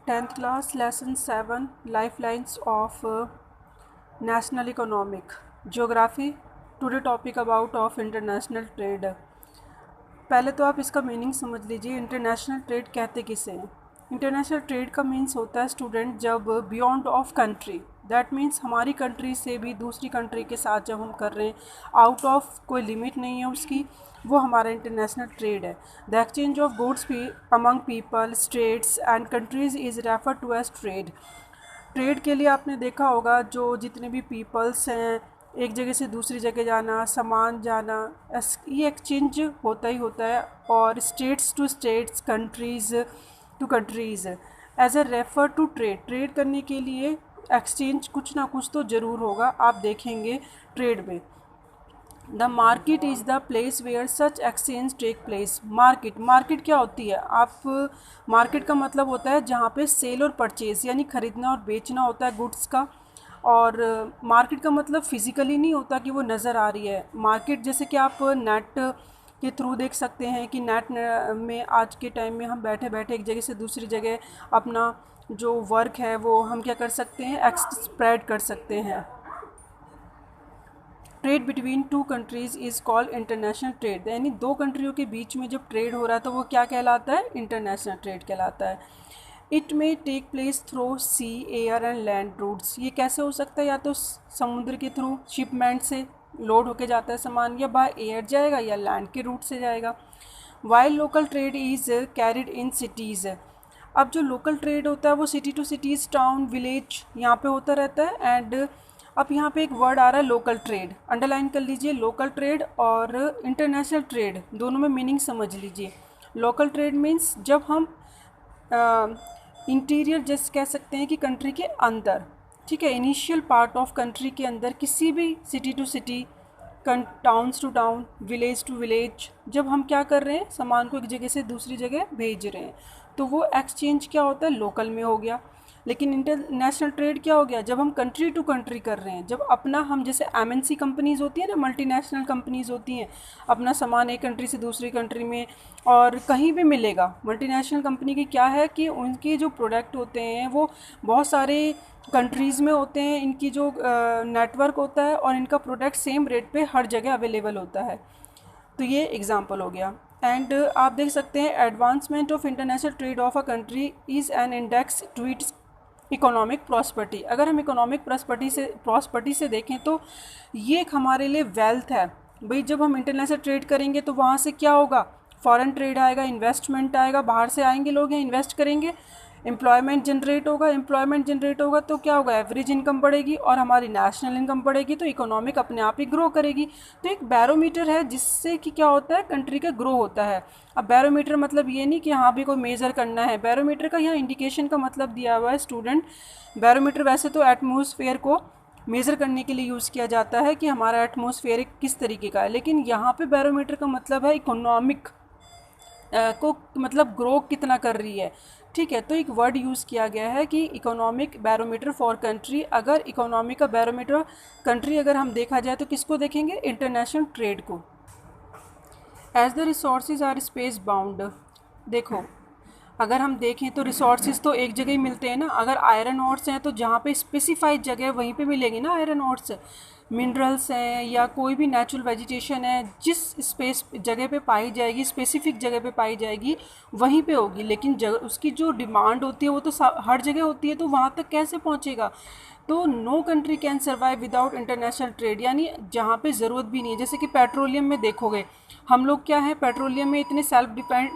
10th class lesson 7 lifelines of national economic geography. Today topic about of international trade. पहले तो आप इसका meaning समझ लीजिए. इंटरनेशनल ट्रेड कहते किसे हैं? इंटरनेशनल ट्रेड का मीन्स होता है स्टूडेंट जब beyond of country, that means हमारी कंट्री से भी दूसरी कंट्री के साथ जब हम कर रहे हैं, आउट ऑफ कोई लिमिट नहीं है उसकी, वो हमारा इंटरनेशनल ट्रेड है. The exchange of goods among people, states and countries is refer to as trade. Trade के लिए आपने देखा होगा जो जितने भी पीपल्स हैं, एक जगह से दूसरी जगह जाना, सामान जाना, ये एक्सचेंज होता ही होता है. और states to states, countries to countries as a refer to trade. Trade करने के लिए एक्सचेंज कुछ ना कुछ तो ज़रूर होगा, आप देखेंगे ट्रेड में. The market is the place where such exchange take place. Market क्या होती है? आप मार्केट का मतलब होता है जहाँ पे सेल और परचेज यानी ख़रीदना और बेचना होता है गुड्स का. और मार्केट का मतलब फिज़िकली नहीं होता कि वो नज़र आ रही है. मार्केट जैसे कि आप नेट के थ्रू देख सकते हैं कि नेट में आज के टाइम में हम बैठे बैठे एक जगह से दूसरी जगह अपना जो वर्क है वो हम क्या कर सकते हैं, स्प्रेड कर सकते हैं. Trade between two countries is called international trade. यानी दो कंट्रियों के बीच में जब ट्रेड हो रहा है तो वो क्या कहलाता है? इंटरनेशनल ट्रेड कहलाता है. It may take place through sea, air and land routes. ये कैसे हो सकता है? या तो समुद्र के थ्रू शिपमेंट से लोड होके जाता है सामान, या बाय एयर जाएगा या लैंड के रूट से जाएगा. While local trade is carried in cities. अब जो लोकल ट्रेड होता है वो city to cities, town, village यहाँ पे होता रहता है. एंड अब यहाँ पे एक वर्ड आ रहा है लोकल ट्रेड, अंडरलाइन कर लीजिए. लोकल ट्रेड और इंटरनेशनल ट्रेड दोनों में मीनिंग समझ लीजिए. लोकल ट्रेड मीन्स जब हम इंटीरियर जैसे कह सकते हैं कि कंट्री के अंदर, ठीक है, इनिशियल पार्ट ऑफ कंट्री के अंदर किसी भी city to city, towns to town, village to village, जब हम क्या कर रहे हैं, सामान को एक जगह से दूसरी जगह भेज रहे हैं, तो वो एक्सचेंज क्या होता है? लोकल में हो गया. लेकिन इंटरनेशनल ट्रेड क्या हो गया? जब हम कंट्री टू कंट्री कर रहे हैं, जब अपना हम जैसे एमएनसी कंपनीज़ होती हैं ना, मल्टीनेशनल कंपनीज़ होती हैं, अपना सामान एक कंट्री से दूसरी कंट्री में और कहीं भी मिलेगा. मल्टीनेशनल कंपनी की क्या है कि उनके जो प्रोडक्ट होते हैं वो बहुत सारे कंट्रीज़ में होते हैं, इनकी जो नेटवर्क होता है और इनका प्रोडक्ट सेम रेट पे हर जगह अवेलेबल होता है. तो ये एग्जांपल हो गया. एंड आप देख सकते हैं advancement of international trade of a country is an index to its economic prosperity. अगर हम इकोनॉमिक प्रॉस्पर्टी से देखें तो ये एक हमारे लिए वेल्थ है. भाई जब हम इंटरनेशनल ट्रेड करेंगे तो वहाँ से क्या होगा? फॉरेन ट्रेड आएगा, इन्वेस्टमेंट आएगा, बाहर से आएंगे लोग यहाँ इन्वेस्ट करेंगे, एम्प्लॉयमेंट जनरेट होगा तो क्या होगा? एवरेज इनकम बढ़ेगी और हमारी नेशनल इनकम बढ़ेगी, तो इकोनॉमिक अपने आप ही ग्रो करेगी. तो एक बैरोमीटर है जिससे कि क्या होता है? कंट्री का ग्रो होता है. अब बैरोमीटर मतलब ये नहीं कि यहाँ भी कोई मेज़र करना है. बैरोमीटर का यहाँ इंडिकेशन का मतलब दिया हुआ है स्टूडेंट. बैरोमीटर वैसे तो एटमॉस्फेयर को मेज़र करने के लिए यूज़ किया जाता है कि हमारा एटमॉस्फेयर किस तरीके का है, लेकिन यहाँ पे बैरोमीटर का मतलब है इकोनॉमिक को, मतलब ग्रो कितना कर रही है. ठीक है, तो एक वर्ड यूज़ किया गया है कि इकोनॉमिक बैरोमीटर फॉर कंट्री. अगर इकोनॉमिक का बैरोमीटर कंट्री अगर हम देखा जाए तो किसको देखेंगे? इंटरनेशनल ट्रेड को. As the resources are space bound. देखो अगर हम देखें तो रिसोर्सेज तो एक जगह ही मिलते हैं ना. अगर आयरन ऑर्स हैं तो जहाँ पे स्पेसिफाइड जगह वहीं पे मिलेंगे ना आयरन ऑर्स. मिनरल्स हैं या कोई भी नेचुरल वेजिटेशन है, जिस स्पेस जगह पे पाई जाएगी, स्पेसिफिक जगह पे पाई जाएगी वहीं पे होगी. लेकिन उसकी जो डिमांड होती है वो तो हर जगह होती है, तो वहाँ तक कैसे पहुँचेगा? तो no country can survive without international trade. यानी जहाँ पे ज़रूरत भी नहीं है, जैसे कि पेट्रोलियम में देखोगे हम लोग क्या है, पेट्रोलियम में इतने सेल्फ डिपेंड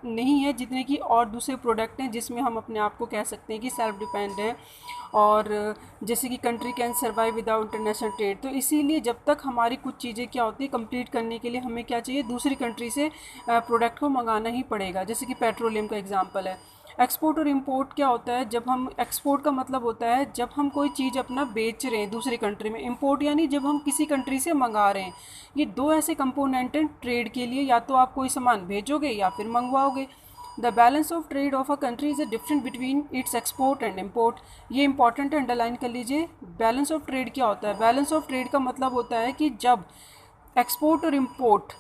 नहीं है जितने कि और दूसरे प्रोडक्ट हैं जिसमें हम अपने आप को कह सकते हैं कि सेल्फ डिपेंड हैं. और जैसे कि country can survive without international trade. तो इसीलिए जब तक हमारी कुछ चीज़ें क्या होती है कंप्लीट करने के लिए हमें क्या चाहिए? दूसरी कंट्री से प्रोडक्ट को मंगाना ही पड़ेगा. जैसे कि पेट्रोलियम का एग्जांपल है. एक्सपोर्ट और इंपोर्ट क्या होता है? जब हम एक्सपोर्ट का मतलब होता है जब हम कोई चीज़ अपना बेच रहे हैं दूसरी कंट्री में. इंपोर्ट यानी जब हम किसी कंट्री से मंगा रहे हैं. ये दो ऐसे कंपोनेंट हैं ट्रेड के लिए, या तो आप कोई सामान भेजोगे या फिर मंगवाओगे. The balance of trade of a country is a different between its export and import. ये इंपॉर्टेंट है, अंडरलाइन कर लीजिए. बैलेंस ऑफ ट्रेड क्या होता है? बैलेंस ऑफ ट्रेड का मतलब होता है कि जब एक्सपोर्ट और इम्पोर्ट,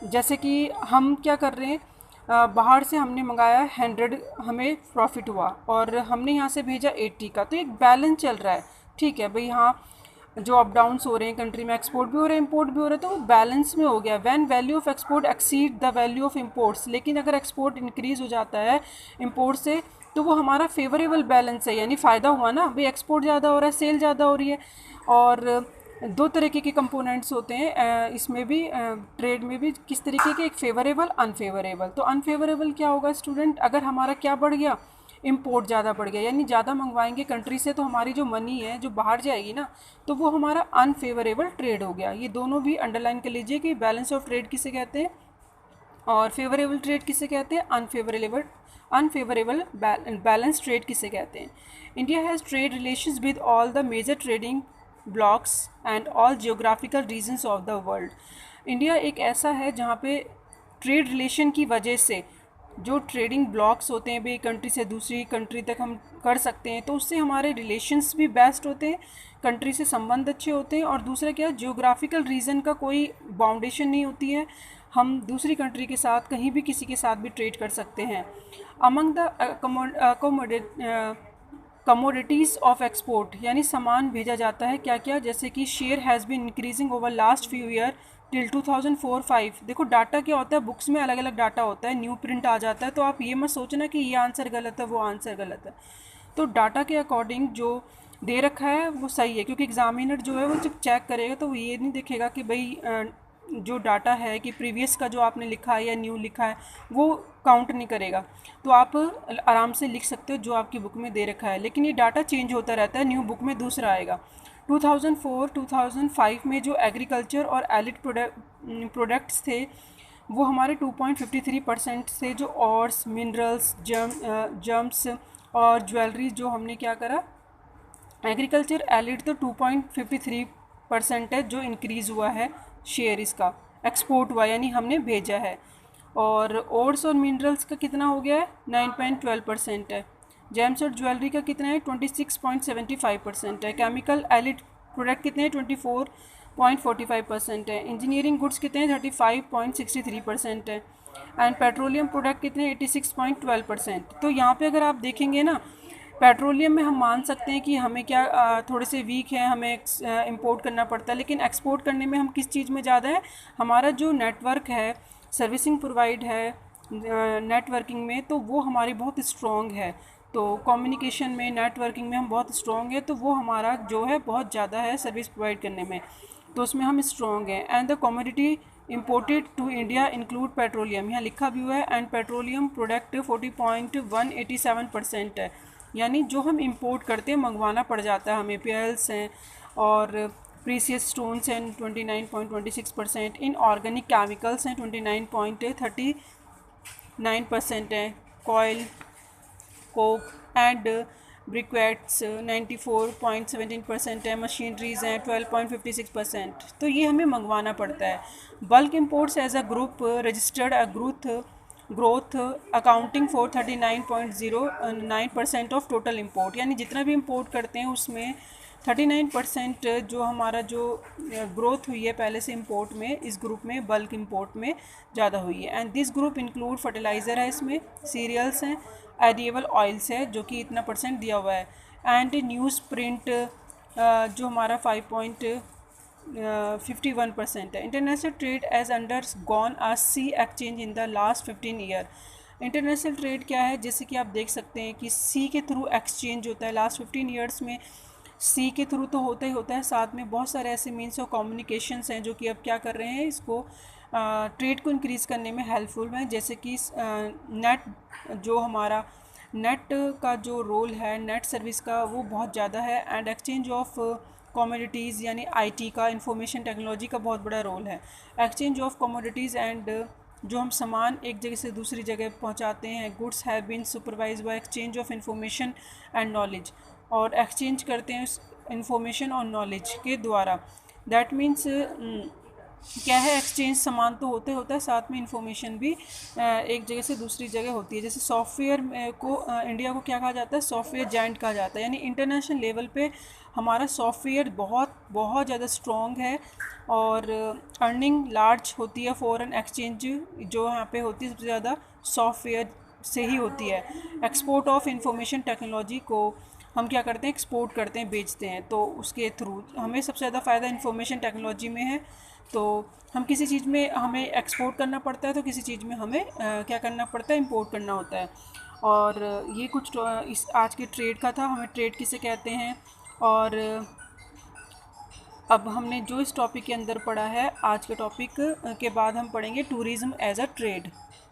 जैसे कि हम क्या कर रहे हैं, बाहर से हमने मंगाया 100, हमें प्रॉफिट हुआ, और हमने यहाँ से भेजा 80 का, तो एक बैलेंस चल रहा है। ठीक है भाई, हाँ जो अप डाउन्स हो रहे हैं कंट्री में, एक्सपोर्ट भी हो रहा है इम्पोर्ट भी हो रहा है, तो वो बैलेंस में हो गया। When value of export exceed the value of imports, लेकिन अगर एक्सपोर्ट इंक्रीज़ हो जाता है इम्पोर्ट से, तो वो हमारा फेवरेबल बैलेंस है, यानी फ़ायदा हुआ ना भाई, एक्सपोर्ट ज़्यादा हो रहा है, सेल ज़्यादा हो रही है। और दो तरीके के कंपोनेंट्स होते हैं इसमें भी, ट्रेड में भी, किस तरीके के, एक फेवरेबल अनफेवरेबल। तो अनफेवरेबल क्या होगा स्टूडेंट, अगर हमारा क्या बढ़ गया, इम्पोर्ट ज़्यादा बढ़ गया, यानी ज़्यादा मंगवाएंगे कंट्री से, तो हमारी जो मनी है जो बाहर जाएगी ना, तो वो हमारा अनफेवरेबल ट्रेड हो गया। ये दोनों भी अंडरलाइन कर लीजिए कि बैलेंस ऑफ ट्रेड किसे कहते हैं और फेवरेबल ट्रेड किसे कहते हैं, अनफेवरेबल बैलेंस ट्रेड किसे कहते हैं। India has trade relations with all the major trading blocs and all geographical regions of the world. India एक ऐसा है जहाँ पे ट्रेड रिलेशन की वजह से जो ट्रेडिंग ब्लॉक्स होते हैं भाई, कंट्री से दूसरी कंट्री तक हम कर सकते हैं, तो उससे हमारे रिलेशंस भी बेस्ट होते हैं, कंट्री से संबंध अच्छे होते हैं। और दूसरा क्या, जियोग्राफिकल रीजन का कोई बाउंडेशन नहीं होती है, हम दूसरी कंट्री के साथ कहीं भी किसी के साथ भी ट्रेड कर सकते हैं। Among the commodities of export, यानी सामान भेजा जाता है क्या क्या, जैसे कि share has been increasing over last few year till 2004-5। देखो डाटा क्या होता है, बुक्स में अलग अलग डाटा होता है, न्यू प्रिंट आ जाता है, तो आप ये मत सोचना कि ये आंसर गलत है वो आंसर गलत है। तो डाटा के अकॉर्डिंग जो दे रखा है वो सही है, क्योंकि एग्जामिनर जो है वो जब चेक करेगा तो वो ये नहीं देखेगा कि भाई जो डाटा है कि प्रीवियस का जो आपने लिखा है या न्यू लिखा है वो काउंट नहीं करेगा। तो आप आराम से लिख सकते हो जो आपकी बुक में दे रखा है, लेकिन ये डाटा चेंज होता रहता है, न्यू बुक में दूसरा आएगा। 2004-2005 में जो एग्रीकल्चर और एलिड प्रोडक्ट्स थे वो हमारे 2.53% से, जो ऑर्स, मिनरल्स, जम्स और ज्वेलरी जो हमने क्या करा, एग्रीकल्चर एलिड तो 2.53% है जो इंक्रीज़ हुआ है शेयर, इसका एक्सपोर्ट हुआ यानी हमने भेजा है। और ओर्स और मिनरल्स का कितना हो गया है, 9.12% है। जेम्स और ज्वेलरी का कितना है, 26.75% है। केमिकल एलिड प्रोडक्ट कितने हैं, 24.45% है। इंजीनियरिंग गुड्स कितने हैं, 35.63% है। एंड पेट्रोलियम प्रोडक्ट कितने हैं, 86.12%। तो यहाँ पे अगर आप देखेंगे ना, पेट्रोलियम में हम मान सकते हैं कि हमें क्या थोड़े से वीक है, हमें इंपोर्ट करना पड़ता है, लेकिन एक्सपोर्ट करने में हम किस चीज़ में ज़्यादा है, हमारा जो नेटवर्क है, सर्विसिंग प्रोवाइड है नेटवर्किंग में, तो वो हमारी बहुत स्ट्रॉन्ग है। तो कम्युनिकेशन में, नेटवर्किंग में हम बहुत स्ट्रॉन्ग है, तो वो हमारा जो है बहुत ज़्यादा है सर्विस प्रोवाइड करने में, तो उसमें हम स्ट्रॉन्ग हैं। And the commodity imported to India include petroleum, यहाँ लिखा भी हुआ है, एंड पेट्रोलियम प्रोडक्ट 40.187% है, यानी जो हम इंपोर्ट करते हैं मंगवाना पड़ जाता है हमें, पेयर्स हैं और प्रीसियस स्टोन्स हैं 29.26%, इन ऑर्गेनिक केमिकल्स हैं 29.39% हैं, कॉयल, कोक एंड ब्रिक्वेट्स 94.17% है, मशीनरीज हैं 12.56%। तो ये हमें मंगवाना पड़ता है। Bulk imports as a group registered a growth accounting for 39.09% of total import, यानी जितना भी इम्पोर्ट करते हैं उसमें 39% जो हमारा जो ग्रोथ हुई है पहले से इम्पोर्ट में, इस ग्रुप में बल्क इम्पोर्ट में ज़्यादा हुई है। And this group include fertiliser है, इसमें सीरियल्स हैं, एडिएबल ऑयल्स है जो कि इतना % दिया हुआ है, एंड न्यूज़ प्रिंट जो हमारा 5.51% है। International trade has undergone a sea change in the last 15 year. International trade क्या है, जैसे कि आप देख सकते हैं कि सी के थ्रू एक्सचेंज होता है लास्ट 15 ईयर्स में। सी के थ्रू तो होता ही होता है, साथ में बहुत सारे ऐसे मीन्स ऑफ कम्युनिकेशंस हैं जो कि अब क्या कर रहे हैं, इसको ट्रेड को इंक्रीज़ करने में हेल्पफुल हैं, जैसे कि नेट, जो हमारा नेट का जो रोल है नेट सर्विस का वो बहुत ज़्यादा है। एंड एक्सचेंज ऑफ कमोडिटीज़ यानी आईटी का, इंफॉर्मेशन टेक्नोलॉजी का बहुत बड़ा रोल है। एक्सचेंज ऑफ कमोडिटीज़ एंड जो हम सामान एक जगह से दूसरी जगह पहुंचाते हैं, goods have been supervise by exchange of information and knowledge, और एक्सचेंज करते हैं इंफॉर्मेशन और नॉलेज के द्वारा। दैट मीन्स क्या है, एक्सचेंज सामान तो होता है, साथ में इंफॉर्मेशन भी एक जगह से दूसरी जगह होती है। जैसे सॉफ्टवेयर को इंडिया को क्या कहा जाता है, सॉफ्टवेयर जायंट कहा जाता है, यानी इंटरनेशनल लेवल पे हमारा सॉफ्टवेयर बहुत बहुत ज़्यादा स्ट्रॉन्ग है। और अर्निंग लार्ज होती है, फॉरेन एक्सचेंज जो यहाँ पे होती है सबसे ज़्यादा सॉफ्टवेयर से ही होती है। एक्सपोर्ट ऑफ इंफॉर्मेशन टेक्नोलॉजी को हम क्या करते हैं, एक्सपोर्ट करते हैं, बेचते हैं, तो उसके थ्रू हमें सबसे ज़्यादा फ़ायदा इंफॉर्मेशन टेक्नोलॉजी में है। तो हम किसी चीज़ में हमें एक्सपोर्ट करना पड़ता है, तो किसी चीज़ में हमें क्या करना पड़ता है, इंपोर्ट करना होता है। और ये कुछ इस आज के ट्रेड का था, हमें ट्रेड किसे कहते हैं। और अब हमने जो इस टॉपिक के अंदर पढ़ा है, आज के टॉपिक के बाद हम पढ़ेंगे टूरिज़्म एज अ ट्रेड।